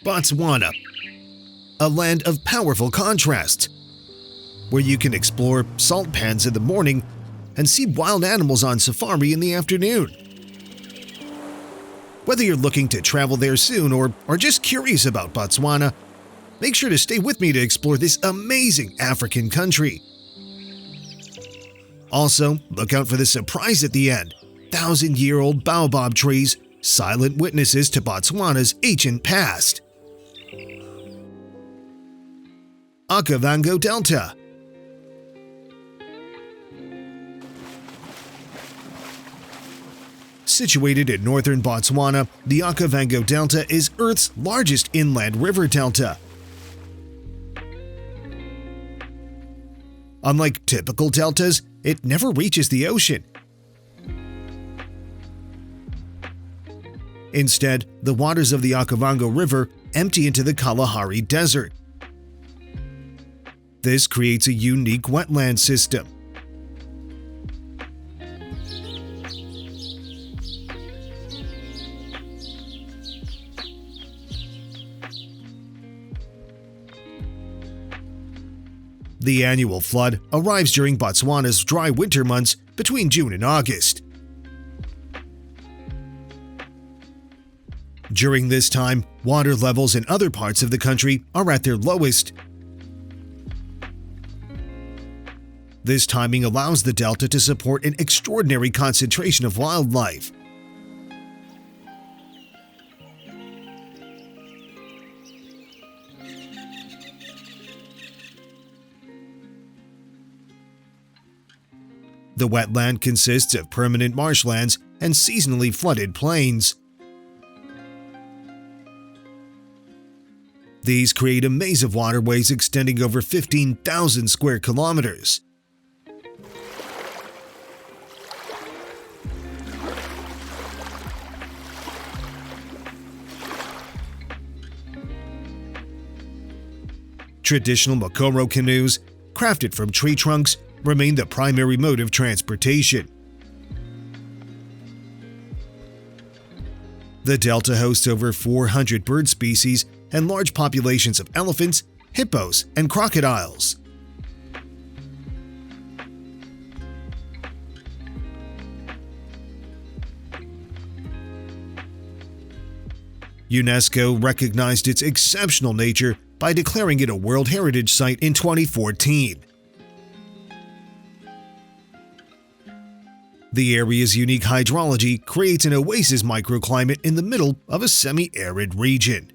Botswana, a land of powerful contrasts, where you can explore salt pans in the morning and see wild animals on safari in the afternoon. Whether you're looking to travel there soon or are just curious about Botswana, make sure to stay with me to explore this amazing African country. Also, look out for the surprise at the end: 1,000-year-old baobab trees, silent witnesses to Botswana's ancient past. Okavango Delta. Situated in northern Botswana, the Okavango Delta is Earth's largest inland river delta. Unlike typical deltas, it never reaches the ocean. Instead, the waters of the Okavango River empty into the Kalahari Desert. This creates a unique wetland system. The annual flood arrives during Botswana's dry winter months between June and August. During this time, water levels in other parts of the country are at their lowest. This timing allows the delta to support an extraordinary concentration of wildlife. The wetland consists of permanent marshlands and seasonally flooded plains. These create a maze of waterways extending over 15,000 square kilometers. Traditional Mokoro canoes, crafted from tree trunks, remain the primary mode of transportation. The delta hosts over 400 bird species and large populations of elephants, hippos, and crocodiles. UNESCO recognized its exceptional nature by declaring it a World Heritage Site in 2014. The area's unique hydrology creates an oasis microclimate in the middle of a semi-arid region.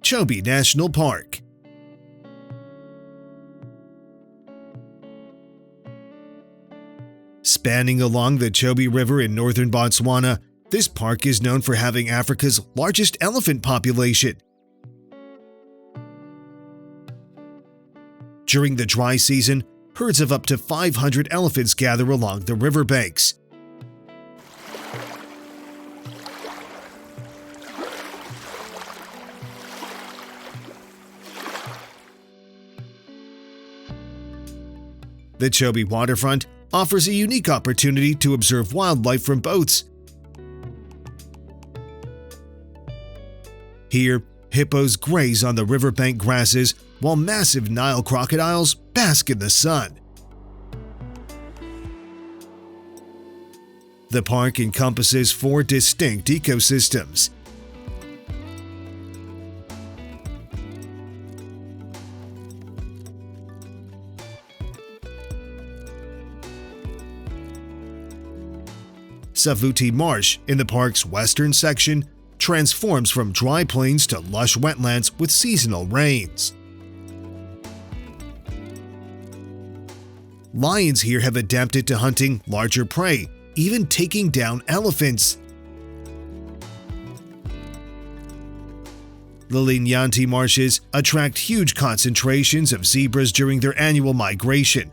Chobe National Park. Spanning along the Chobe River in northern Botswana, this park is known for having Africa's largest elephant population. During the dry season, herds of up to 500 elephants gather along the riverbanks. The Chobe waterfront offers a unique opportunity to observe wildlife from boats. Here, hippos graze on the riverbank grasses while massive Nile crocodiles bask in the sun. The park encompasses 4 distinct ecosystems. Savuti Marsh in the park's western section transforms from dry plains to lush wetlands with seasonal rains. Lions here have adapted to hunting larger prey, even taking down elephants. The Linyanti marshes attract huge concentrations of zebras during their annual migration.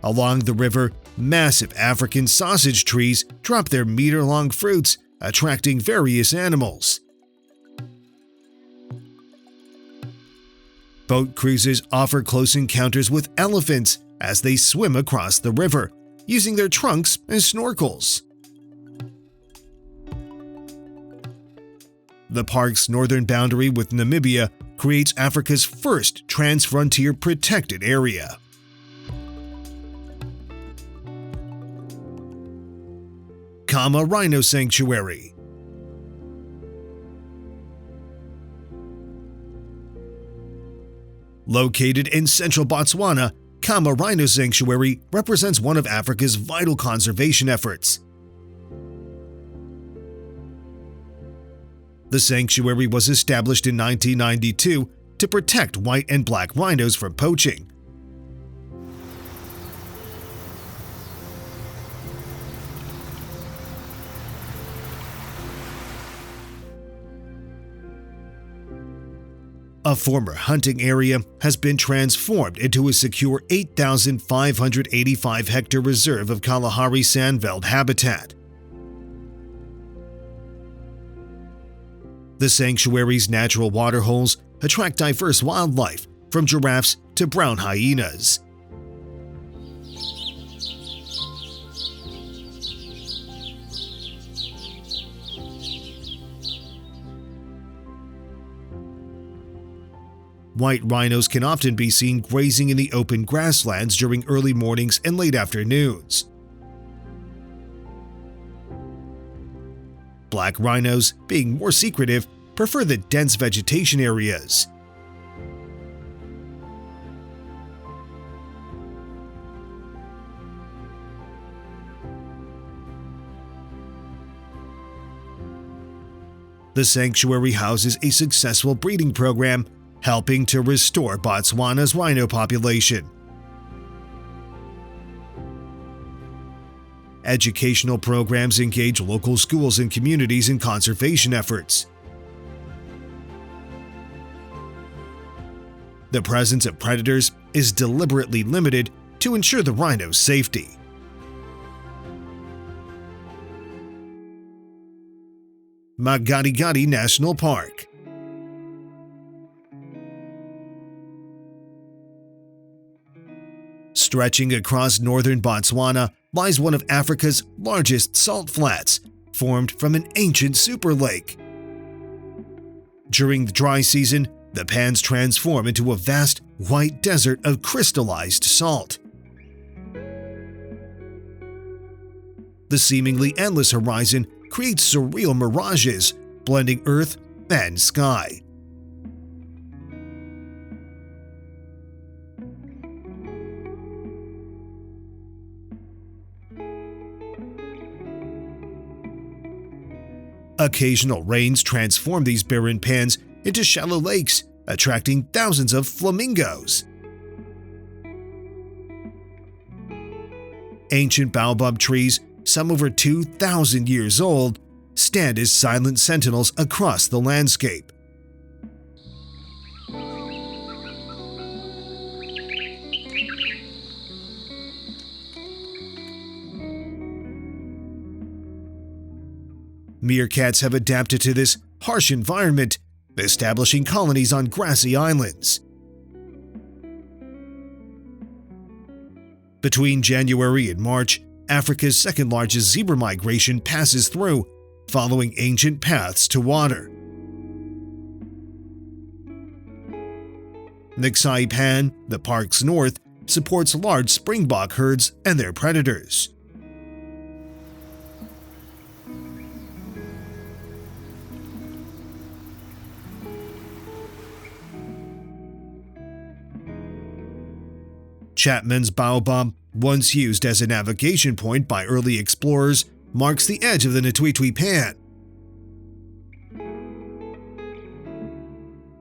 Along the river, massive African sausage trees drop their meter-long fruits, attracting various animals. Boat cruises offer close encounters with elephants as they swim across the river, using their trunks as snorkels. The park's northern boundary with Namibia creates Africa's first Transfrontier protected area. Khama Rhino Sanctuary. Located in central Botswana, Khama Rhino Sanctuary represents one of Africa's vital conservation efforts. The sanctuary was established in 1992 to protect white and black rhinos from poaching. A former hunting area has been transformed into a secure 8,585-hectare reserve of Kalahari sandveld habitat. The sanctuary's natural waterholes attract diverse wildlife, from giraffes to brown hyenas. White rhinos can often be seen grazing in the open grasslands during early mornings and late afternoons. Black rhinos, being more secretive, prefer the dense vegetation areas. The sanctuary houses a successful breeding program, helping to restore Botswana's rhino population. Educational programs engage local schools and communities in conservation efforts. The presence of predators is deliberately limited to ensure the rhino's safety. Makgadikgadi National Park. Stretching across northern Botswana lies one of Africa's largest salt flats, formed from an ancient super lake. During the dry season, the pans transform into a vast white desert of crystallized salt. The seemingly endless horizon creates surreal mirages, blending earth and sky. Occasional rains transform these barren pans into shallow lakes, attracting thousands of flamingos. Ancient baobab trees, some over 2,000 years old, stand as silent sentinels across the landscape. Meerkats have adapted to this harsh environment, establishing colonies on grassy islands. Between January and March, Africa's second-largest zebra migration passes through, following ancient paths to water. Nxai Pan, the park's north, supports large springbok herds and their predators. Chapman's Baobab, once used as a navigation point by early explorers, marks the edge of the Nxai Pan.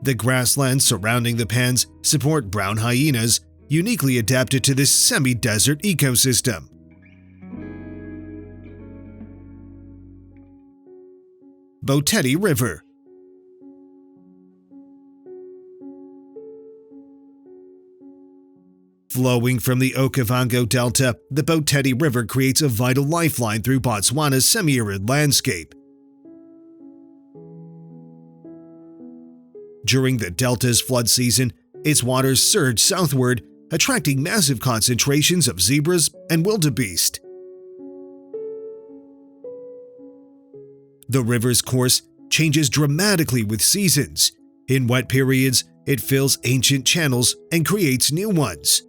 The grasslands surrounding the pans support brown hyenas, uniquely adapted to this semi-desert ecosystem. Boteti River. Flowing from the Okavango Delta, the Boteti River creates a vital lifeline through Botswana's semi-arid landscape. During the delta's flood season, its waters surge southward, attracting massive concentrations of zebras and wildebeest. The river's course changes dramatically with seasons. In wet periods, it fills ancient channels and creates new ones.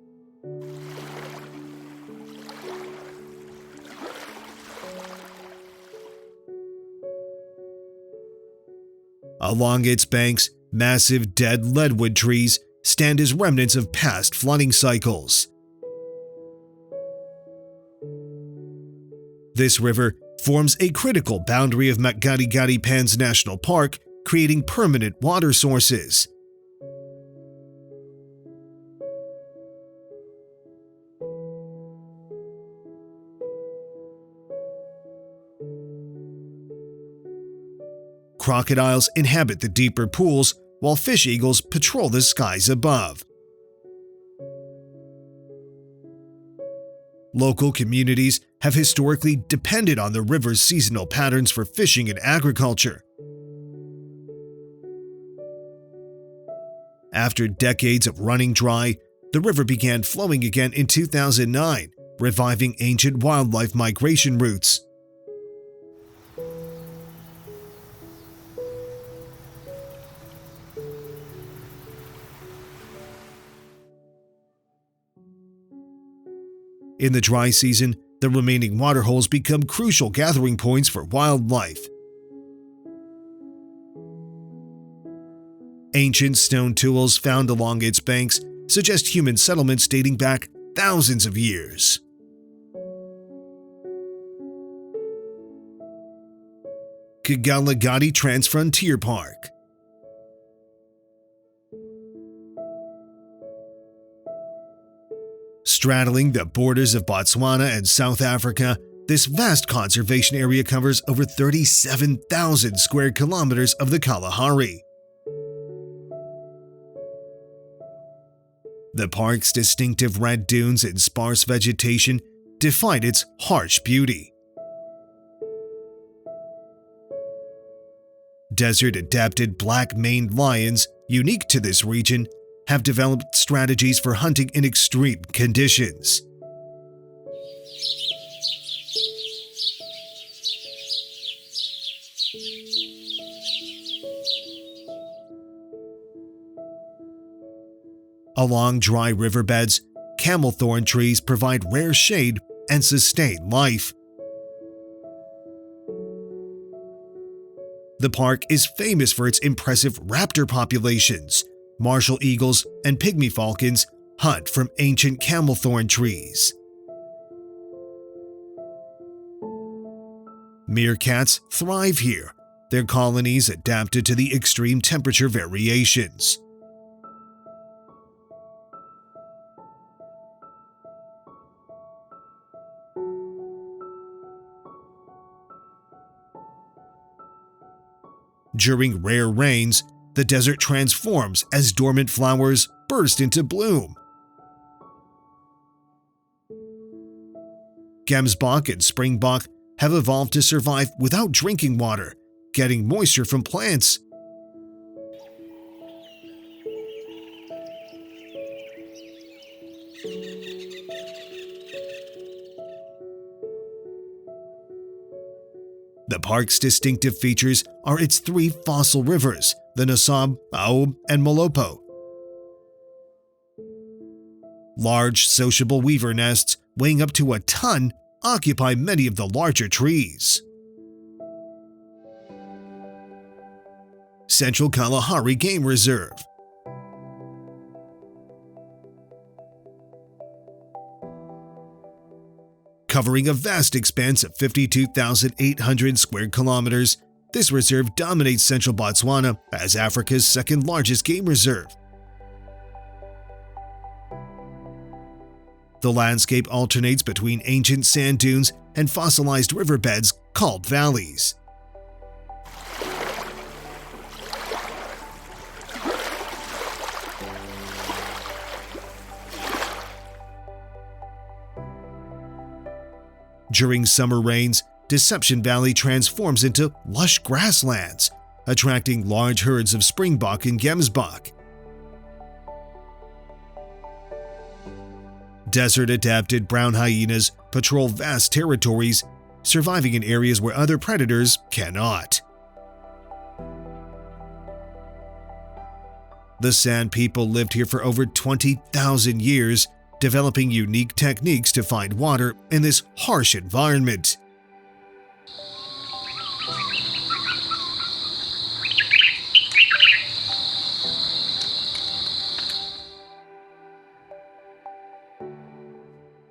Along its banks, massive dead leadwood trees stand as remnants of past flooding cycles. This river forms a critical boundary of Makgadikgadi National Park, creating permanent water sources. Crocodiles inhabit the deeper pools, while fish eagles patrol the skies above. Local communities have historically depended on the river's seasonal patterns for fishing and agriculture. After decades of running dry, the river began flowing again in 2009, reviving ancient wildlife migration routes. In the dry season, the remaining waterholes become crucial gathering points for wildlife. Ancient stone tools found along its banks suggest human settlements dating back thousands of years. Kgalagadi Transfrontier Park. Straddling the borders of Botswana and South Africa, this vast conservation area covers over 37,000 square kilometers of the Kalahari. The park's distinctive red dunes and sparse vegetation define its harsh beauty. Desert-adapted black-maned lions, unique to this region, have developed strategies for hunting in extreme conditions. Along dry riverbeds, camel thorn trees provide rare shade and sustain life. The park is famous for its impressive raptor populations. Martial eagles and pygmy falcons hunt from ancient camel thorn trees. Meerkats thrive here, their colonies adapted to the extreme temperature variations. During rare rains, the desert transforms as dormant flowers burst into bloom. Gemsbok and springbok have evolved to survive without drinking water, getting moisture from plants. The park's distinctive features are its three fossil rivers, the Nxai, Aob, and Molopo. Large sociable weaver nests, weighing up to a ton, occupy many of the larger trees. Central Kalahari Game Reserve. Covering a vast expanse of 52,800 square kilometers, this reserve dominates central Botswana as Africa's second-largest game reserve. The landscape alternates between ancient sand dunes and fossilized riverbeds called valleys. During summer rains, Deception Valley transforms into lush grasslands, attracting large herds of springbok and gemsbok. Desert-adapted brown hyenas patrol vast territories, surviving in areas where other predators cannot. The San people lived here for over 20,000 years, developing unique techniques to find water in this harsh environment.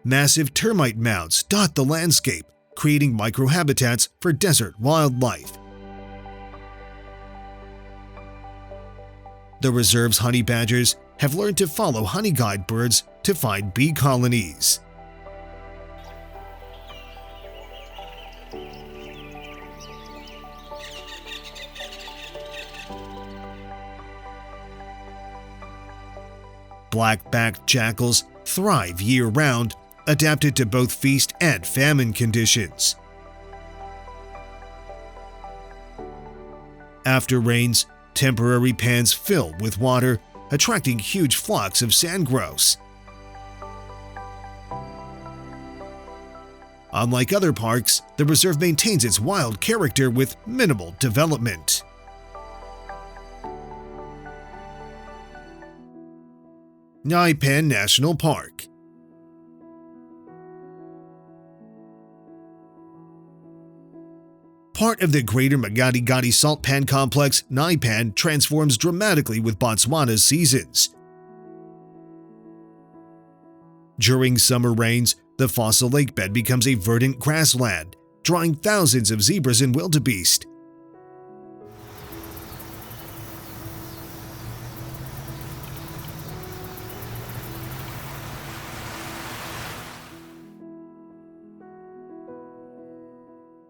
Massive termite mounds dot the landscape, creating microhabitats for desert wildlife. The reserve's honey badgers have learned to follow honey guide birds to find bee colonies. Black-backed jackals thrive year-round, adapted to both feast and famine conditions. After rains, temporary pans fill with water, attracting huge flocks of sand grouse. Unlike other parks, the reserve maintains its wild character with minimal development. Nxai National Park. Part of the greater Makgadikgadi Salt Pan complex, Nxai transforms dramatically with Botswana's seasons. During summer rains, the fossil lake bed becomes a verdant grassland, drawing thousands of zebras and wildebeest.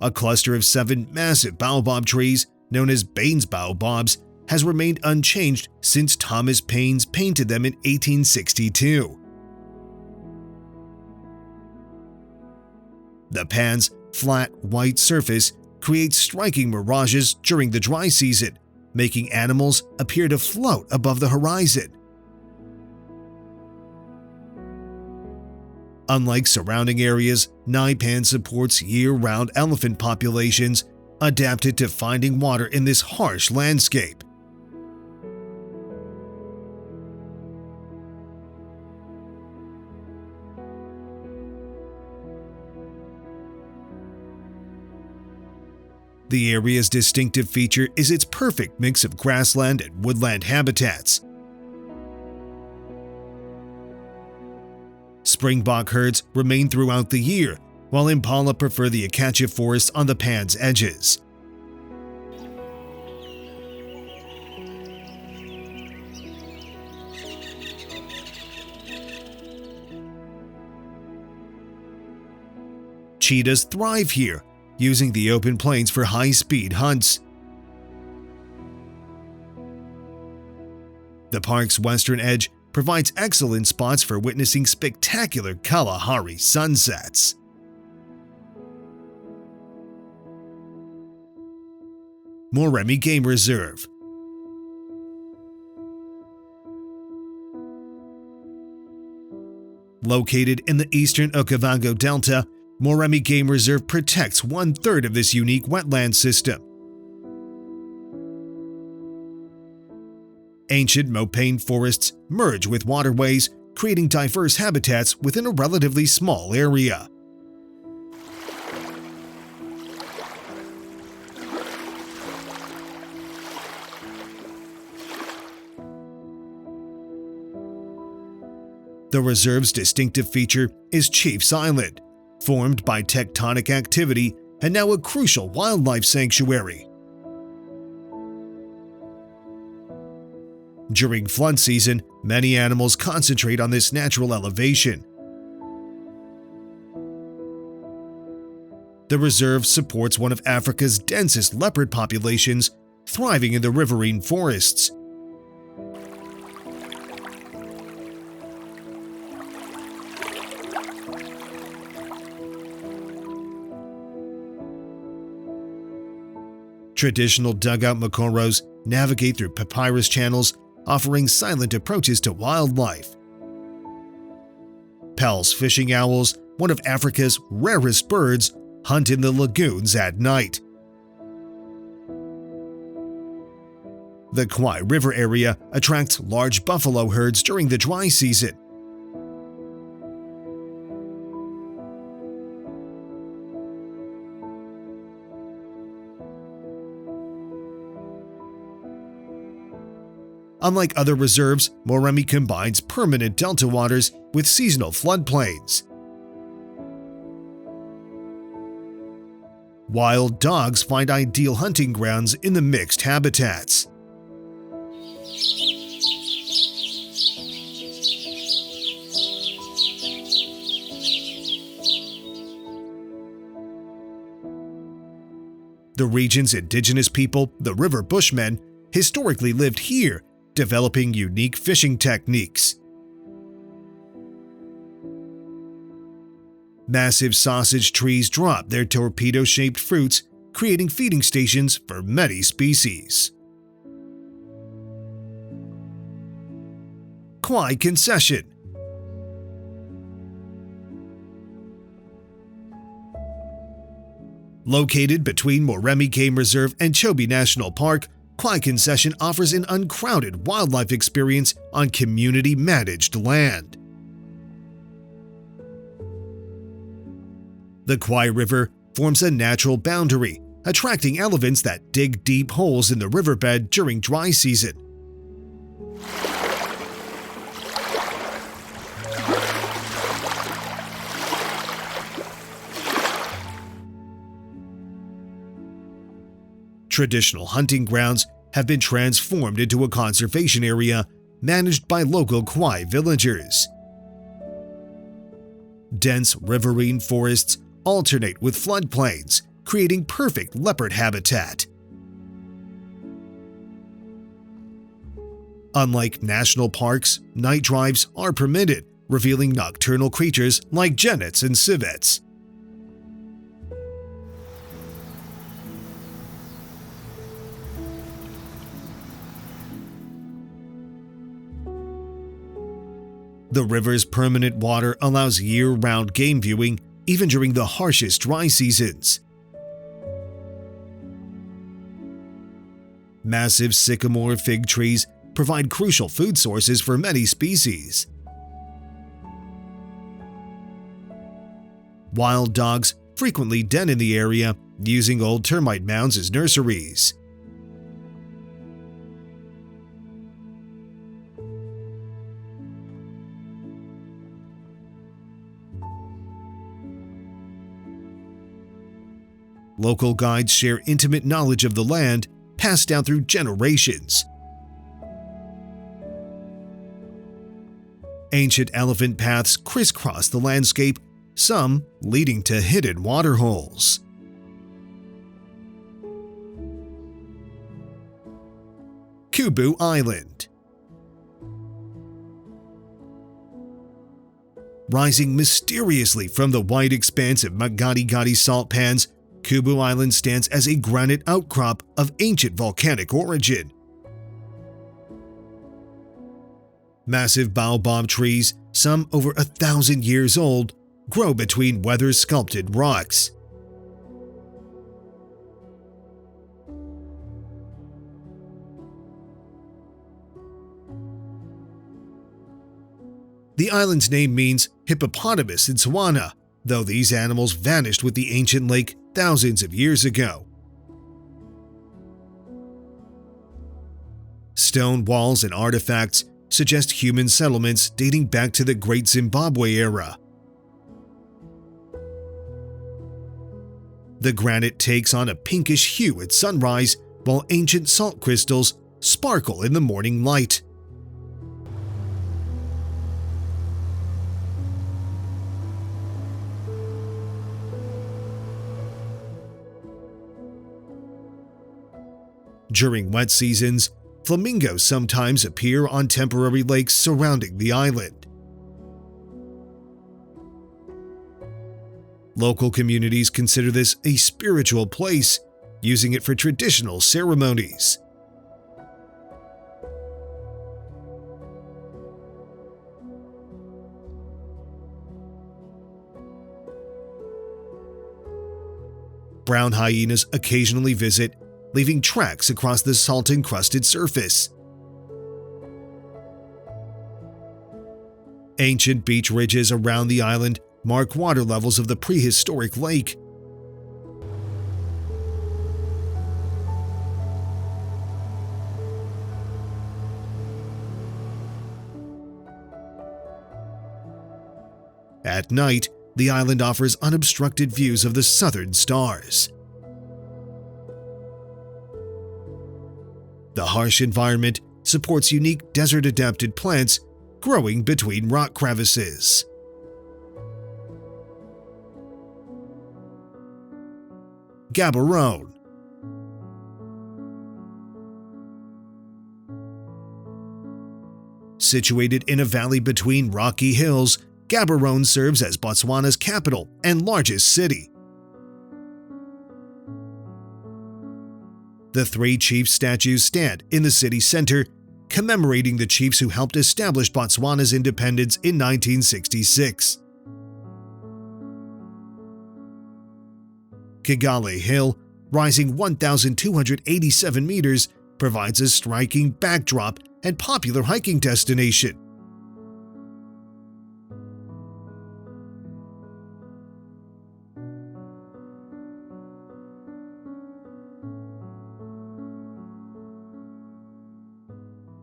A cluster of 7 massive baobab trees, known as Bain's baobabs, has remained unchanged since Thomas Paine painted them in 1862. The pan's flat, white surface creates striking mirages during the dry season, making animals appear to float above the horizon. Unlike surrounding areas, Nxai supports year-round elephant populations adapted to finding water in this harsh landscape. The area's distinctive feature is its perfect mix of grassland and woodland habitats. Springbok herds remain throughout the year, while impala prefer the acacia forest on the pan's edges. Cheetahs thrive here, using the open plains for high-speed hunts. The park's western edge provides excellent spots for witnessing spectacular Kalahari sunsets. Moremi Game Reserve. Located in the eastern Okavango Delta, Moremi Game Reserve protects 1/3 of this unique wetland system. Ancient mopane forests merge with waterways, creating diverse habitats within a relatively small area. The reserve's distinctive feature is Chief's Island, formed by tectonic activity and now a crucial wildlife sanctuary. During flood season, many animals concentrate on this natural elevation. The reserve supports one of Africa's densest leopard populations, thriving in the riverine forests. Traditional dugout Mokoros navigate through papyrus channels, offering silent approaches to wildlife. Pell's fishing owls, one of Africa's rarest birds, hunt in the lagoons at night. The Khwai River area attracts large buffalo herds during the dry season. Unlike other reserves, Moremi combines permanent delta waters with seasonal floodplains. Wild dogs find ideal hunting grounds in the mixed habitats. The region's indigenous people, the river bushmen, historically lived here, developing unique fishing techniques. Massive sausage trees drop their torpedo-shaped fruits, creating feeding stations for many species. Khwai Concession. Located between Moremi Game Reserve and Chobe National Park, Khwai Concession offers an uncrowded wildlife experience on community-managed land. The Khwai River forms a natural boundary, attracting elephants that dig deep holes in the riverbed during dry season. Traditional hunting grounds have been transformed into a conservation area managed by local Khwai villagers. Dense riverine forests alternate with floodplains, creating perfect leopard habitat. Unlike national parks, night drives are permitted, revealing nocturnal creatures like genets and civets. The river's permanent water allows year-round game viewing, even during the harshest dry seasons. Massive sycamore fig trees provide crucial food sources for many species. Wild dogs frequently den in the area, using old termite mounds as nurseries. Local guides share intimate knowledge of the land, passed down through generations. Ancient elephant paths crisscross the landscape, some leading to hidden waterholes. Kubu Island. Rising mysteriously from the white expanse of Makgadikgadi Salt Pans, Kubu Island stands as a granite outcrop of ancient volcanic origin. Massive baobab trees, some over 1,000 years old, grow between weather-sculpted rocks. The island's name means hippopotamus in Tswana, though these animals vanished with the ancient lake thousands of years ago. Stone walls and artifacts suggest human settlements dating back to the Great Zimbabwe era. The granite takes on a pinkish hue at sunrise, while ancient salt crystals sparkle in the morning light. During wet seasons, flamingos sometimes appear on temporary lakes surrounding the island. Local communities consider this a spiritual place, using it for traditional ceremonies. Brown hyenas occasionally visit, leaving tracks across the salt-encrusted surface. Ancient beach ridges around the island mark water levels of the prehistoric lake. At night, the island offers unobstructed views of the southern stars. The harsh environment supports unique desert-adapted plants growing between rock crevices. Gaborone. Situated in a valley between rocky hills, Gaborone serves as Botswana's capital and largest city. The three chief statues stand in the city center, commemorating the chiefs who helped establish Botswana's independence in 1966. Kgalagadi Hill, rising 1,287 meters, provides a striking backdrop and popular hiking destination.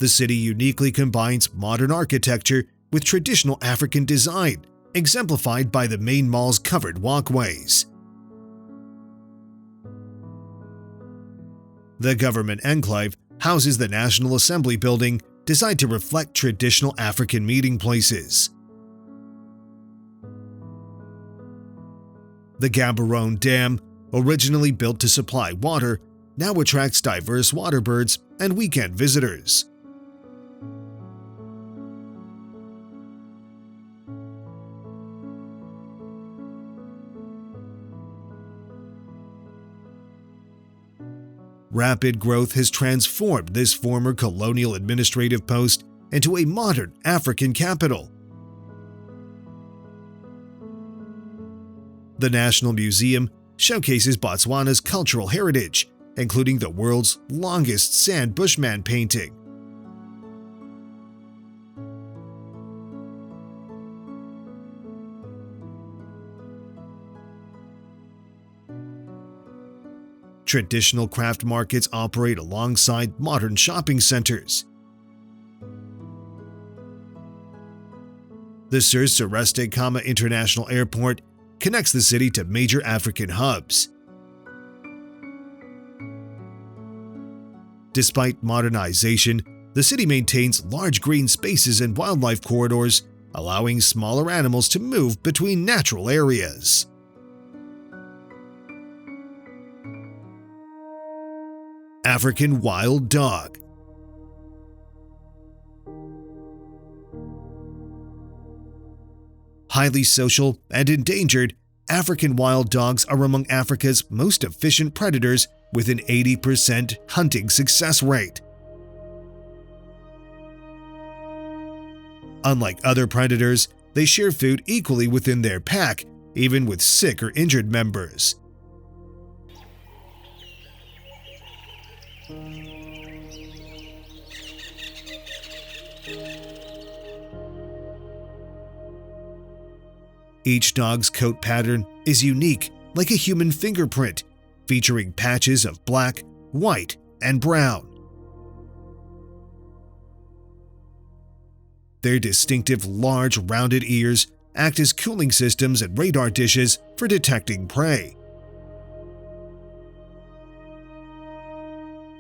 The city uniquely combines modern architecture with traditional African design, exemplified by the main mall's covered walkways. The government enclave houses the National Assembly building, designed to reflect traditional African meeting places. The Gaborone Dam, originally built to supply water, now attracts diverse waterbirds and weekend visitors. Rapid growth has transformed this former colonial administrative post into a modern African capital. The National Museum showcases Botswana's cultural heritage, including the world's longest sand bushman painting. Traditional craft markets operate alongside modern shopping centers. The Sir Celeste Khama International Airport connects the city to major African hubs. Despite modernization, the city maintains large green spaces and wildlife corridors, allowing smaller animals to move between natural areas. African wild dog. Highly social and endangered, African wild dogs are among Africa's most efficient predators with an 80% hunting success rate. Unlike other predators, they share food equally within their pack, even with sick or injured members. Each dog's coat pattern is unique, like a human fingerprint, featuring patches of black, white, and brown. Their distinctive large rounded ears act as cooling systems and radar dishes for detecting prey.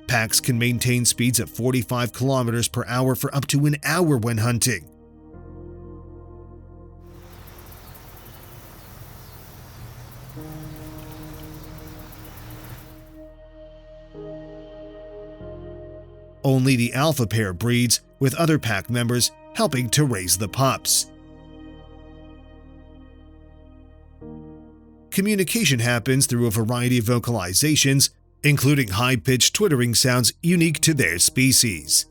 Packs can maintain speeds of 45 kilometers per hour for up to an hour when hunting. Only the alpha pair breeds, with other pack members helping to raise the pups. Communication happens through a variety of vocalizations, including high-pitched twittering sounds unique to their species.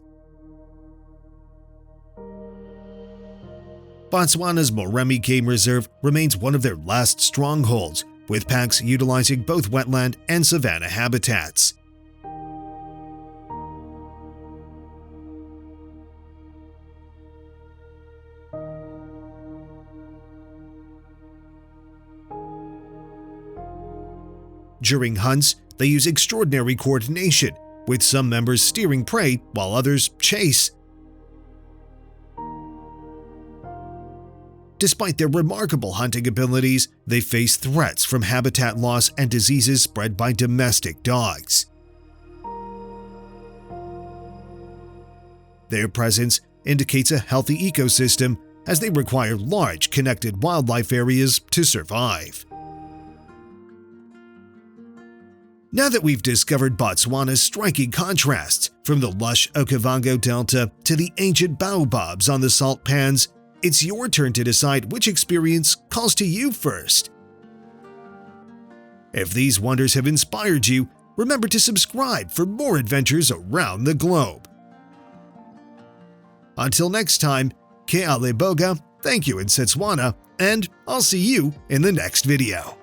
Botswana's Moremi Game Reserve remains one of their last strongholds, with packs utilizing both wetland and savanna habitats. During hunts, they use extraordinary coordination, with some members steering prey while others chase. Despite their remarkable hunting abilities, they face threats from habitat loss and diseases spread by domestic dogs. Their presence indicates a healthy ecosystem, as they require large connected wildlife areas to survive. Now that we've discovered Botswana's striking contrasts, from the lush Okavango Delta to the ancient baobabs on the salt pans, it's your turn to decide which experience calls to you first. If these wonders have inspired you, remember to subscribe for more adventures around the globe. Until next time, ke ale boga, thank you in Setswana, and I'll see you in the next video.